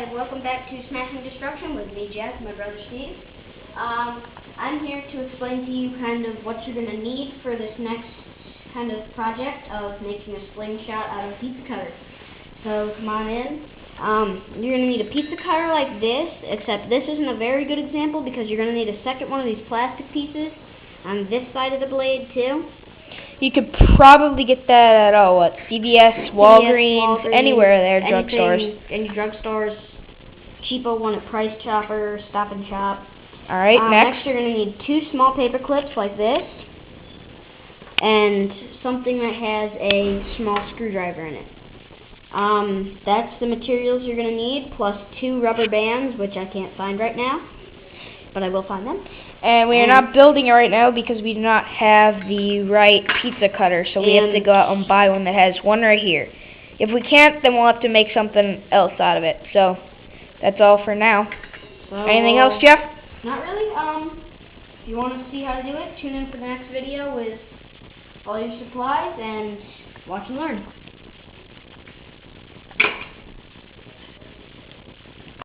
welcome back to Smashing Destruction with me, Jeff, and my brother Steve. I'm here to explain to you kind of what you're going to need for this next kind of project of making a slingshot out of a pizza cutter. So come on in. You're going to need a pizza cutter like this, except this isn't a very good example because you're going to need a second one of these plastic pieces on this side of the blade too. You could probably get that at, CVS, Walgreens, anywhere there, drugstores. Any drugstores. Cheapo one at Price Chopper, Stop and Shop. Alright, next you're going to need 2 small paper clips like this, and something that has a small screwdriver in it. That's the materials you're going to need, plus 2 rubber bands, which I can't find right now, but I will find them. And we are not building it right now because we do not have the right pizza cutter, so we have to go out and buy one that has one right here. If we can't, then we'll have to make something else out of it. So that's all for now. So, anything else, Jeff? Not really. If you want to see how to do it, tune in for the next video with all your supplies and watch and learn.